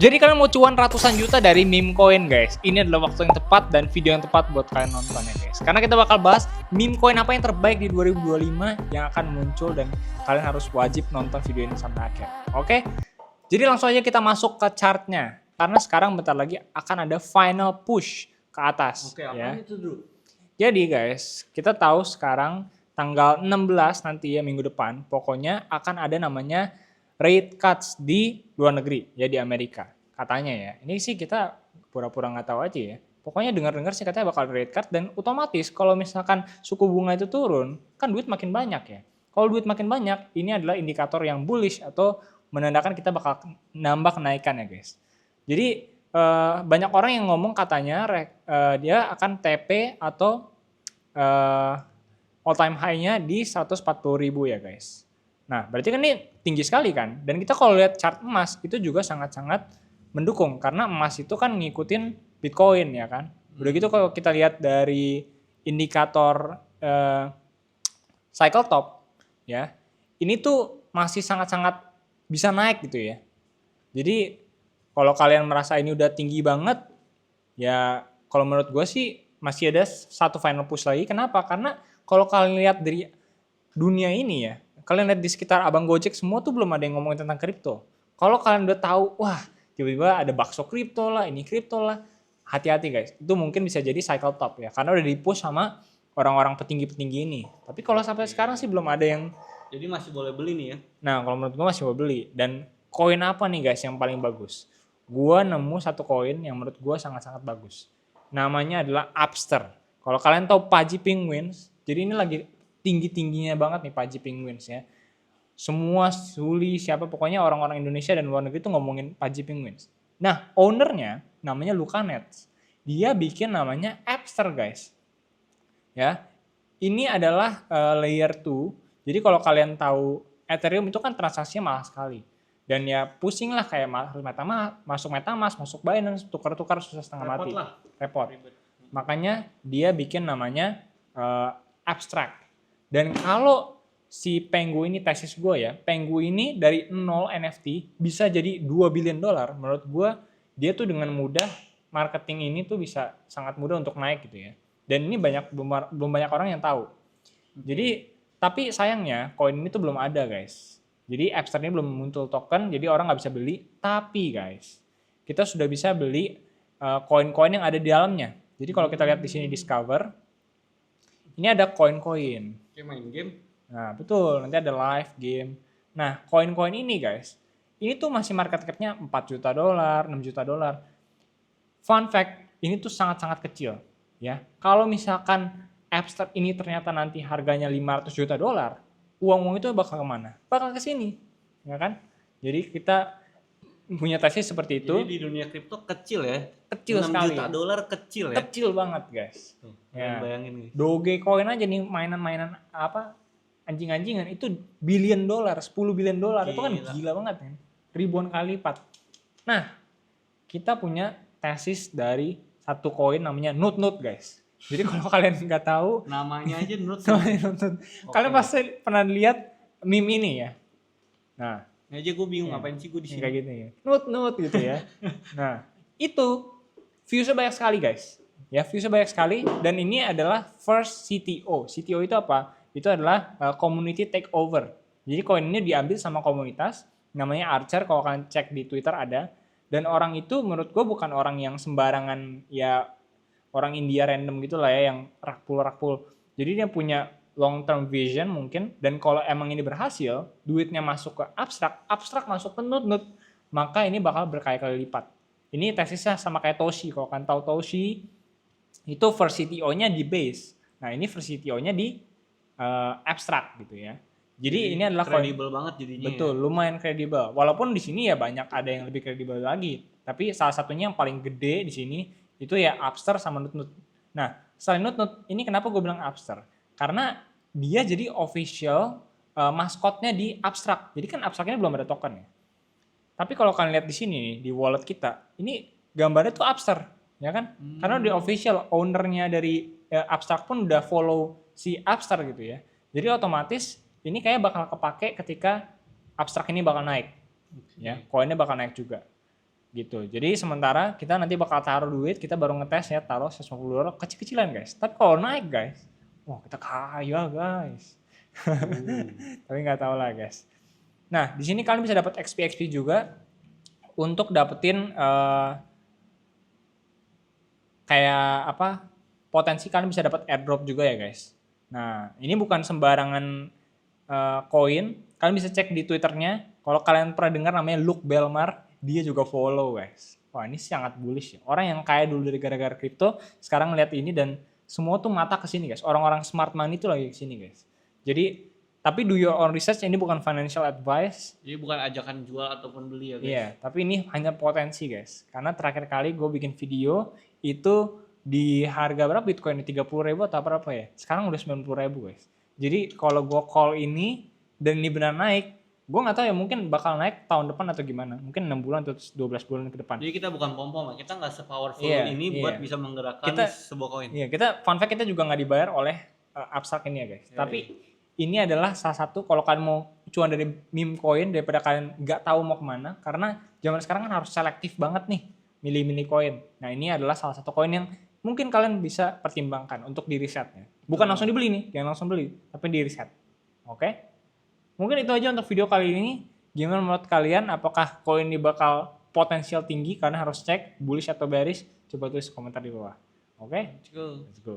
Jadi kalian mau cuan ratusan juta dari meme coin guys. Ini adalah waktu yang tepat dan video yang tepat buat kalian nontonnya guys. Karena kita bakal bahas meme coin apa yang terbaik di 2025 yang akan muncul dan kalian harus wajib nonton video ini sampai akhir. Oke? Jadi langsung aja kita masuk ke chartnya. Karena sekarang bentar lagi akan ada final push ke atas. Oke, apa ya. itu dulu? Jadi guys, kita tahu sekarang tanggal 16 nanti ya minggu depan, pokoknya akan ada namanya rate cuts di luar negeri, ya di Amerika. Katanya ya, ini sih kita pura-pura nggak tahu aja ya. Pokoknya dengar-dengar sih katanya bakal rate cut dan otomatis kalau misalkan suku bunga itu turun, kan duit makin banyak ya. Kalau duit makin banyak, ini adalah indikator yang bullish atau menandakan kita bakal nambah kenaikan ya guys. Jadi banyak orang yang ngomong katanya dia akan TP atau all time high-nya di 140.000 ya guys. Nah, berarti kan ini tinggi sekali kan. Dan kita kalau lihat chart emas itu juga sangat-sangat mendukung karena emas itu kan ngikutin Bitcoin ya kan. Udah gitu kalau kita lihat dari indikator cycle top ya. Ini tuh masih sangat-sangat bisa naik gitu ya. Jadi kalau kalian merasa ini udah tinggi banget, ya kalau menurut gue sih masih ada satu final push lagi. Kenapa? Karena kalau kalian lihat dari dunia ini ya, kalian lihat di sekitar Abang Gojek semua tuh belum ada yang ngomongin tentang kripto. Kalau kalian udah tahu, wah tiba-tiba ada bakso kripto lah, ini kripto lah, hati-hati guys. Itu mungkin bisa jadi cycle top ya, karena udah di-push sama orang-orang petinggi-petinggi ini. Tapi kalau sampai sekarang sih belum ada yang. Jadi masih boleh beli nih ya? Nah kalau menurut gue masih mau beli. Dan koin apa nih guys yang paling bagus? Gua nemu satu koin yang menurut gua sangat-sangat bagus. Namanya adalah Upster. Kalau kalian tahu Pudgy Penguins, jadi ini lagi tinggi-tingginya banget nih Pudgy Penguins ya. Semua Suli siapa pokoknya orang-orang Indonesia dan luar negeri itu ngomongin Pudgy Penguins. Nah, ownernya namanya Luca Nets. Dia bikin namanya Upster guys. Ya. Ini adalah layer 2. Jadi kalau kalian tahu Ethereum itu kan transaksinya mahal sekali. Dan ya pusing lah kayak masuk MetaMask, masuk Binance, tukar-tukar susah setengah mati. Repot. Makanya dia bikin namanya abstract. Dan kalau si Pengu ini tesis gue ya, Pengu ini dari 0 NFT bisa jadi $2 billion. Menurut gue dia tuh dengan mudah marketing ini tuh bisa sangat mudah untuk naik gitu ya. Dan ini belum banyak orang yang tahu. Jadi tapi sayangnya koin ini tuh belum ada guys. Jadi Upster ini belum muncul token, jadi orang nggak bisa beli. Tapi guys, kita sudah bisa beli koin-koin yang ada di dalamnya. Jadi kalau kita lihat di sini Discover, ini ada koin-koin. Kayak main game? Nah betul, nanti ada live game. Nah koin-koin ini guys, ini tuh masih market cap-nya $4 juta, $6 juta. Fun fact, ini tuh sangat-sangat kecil. Ya, kalau misalkan Upster ini ternyata nanti harganya $500 juta, uang itu bakal kemana? Bakal ke sini, ya kan? Jadi kita punya tesis seperti itu. Jadi di dunia kripto kecil ya? Kecil 6 sekali. juta dolar kecil ya? Kecil banget guys. Tuh, ya. Bayangin nih. Dogecoin aja nih mainan-mainan apa anjing-anjingan itu $10 billion, $10 billion. Itu kan gila banget kan? Ribuan kali lipat. Nah, kita punya tesis dari satu koin namanya Nut guys. Jadi kalau kalian nggak tahu namanya aja Nut. Kalian pasti pernah lihat meme ini ya. Nah, ini aja gue bingung ngapain sih gue di sini. Kayak gitu ya. Nut gitu ya. Nah, itu viewsnya banyak sekali guys. Ya, viewsnya banyak sekali dan ini adalah first CTO. CTO itu apa? Itu adalah community takeover. Jadi koin ini diambil sama komunitas namanya Archer, kalau kalian cek di Twitter ada. Dan orang itu menurut gue bukan orang yang sembarangan ya, orang India random gitu lah ya yang rakpul. Jadi dia punya long term vision mungkin, dan kalau emang ini berhasil, duitnya masuk ke abstrak masuk ke Nut, maka ini bakal berkali-kali lipat. Ini tesisnya sama kayak Toshi. Kalau kan tahu Toshi, itu first CTO-nya di base. Nah ini first CTO-nya di abstrak gitu ya. Jadi ini adalah kredibel banget jadinya. Betul, lumayan kredibel. Walaupun di sini ya banyak ada yang lebih kredibel lagi. Tapi salah satunya yang paling gede di sini itu ya Upster sama Nut. Nah, selain Nut, ini kenapa gue bilang Upster? Karena dia jadi official maskotnya di Abstract. Jadi kan Abstract ini belum ada token ya. Tapi kalau kalian lihat di sini nih, di wallet kita, ini gambarnya tuh Upster, ya kan? Karena di official ownernya dari Abstract pun udah follow si Upster gitu ya. Jadi otomatis ini kayak bakal kepake ketika Abstract ini bakal naik. Ya, koinnya bakal naik juga. gitu. Jadi sementara kita nanti bakal taruh duit, kita baru ngetes ya, taruh $150 kecil-kecilan guys. Tapi kalau naik guys, wah kita kaya guys. Tapi nggak tahu lah guys. Nah di sini kalian bisa dapat XP juga untuk dapetin kayak apa, potensi kalian bisa dapat airdrop juga ya guys. Nah ini bukan sembarangan koin, kalian bisa cek di Twitternya. Kalau kalian pernah dengar namanya Luke Belmar, dia juga follow guys. Wah ini sangat bullish ya. Orang yang kaya dulu dari gara-gara kripto, sekarang ngeliat ini dan semua tuh mata ke sini guys. Orang-orang smart money tuh lagi ke sini guys. Jadi tapi do your own research, ini bukan financial advice. Jadi bukan ajakan jual ataupun beli ya guys. Iya, tapi ini hanya potensi guys. Karena terakhir kali gue bikin video itu di harga berapa Bitcoin? 30.000 atau berapa ya? Sekarang udah 90.000 guys. Jadi kalau gue call ini dan ini benar naik, gue nggak tahu ya, mungkin bakal naik tahun depan atau gimana. Mungkin 6 bulan atau 12 bulan ke depan. Jadi kita bukan pom-pom, kita nggak sepowerful Iya, ini iya. buat bisa menggerakkan sebuah koin. Iya, kita fun fact, kita juga nggak dibayar oleh Upstart ini ya guys. Iya, Tapi ini adalah salah satu kalau kalian mau cuan dari meme coin daripada kalian nggak tahu mau kemana, karena zaman sekarang kan harus selektif banget nih milih-milih koin. Nah ini adalah salah satu koin yang mungkin kalian bisa pertimbangkan untuk di risetnya. Bukan langsung dibeli nih, jangan langsung beli, tapi di riset. Oke? Mungkin itu aja untuk video kali ini. Gimana menurut kalian? Apakah koin ini bakal potensial tinggi? Karena harus cek bullish atau bearish. Coba tulis komentar di bawah. Oke? Let's go. Let's go.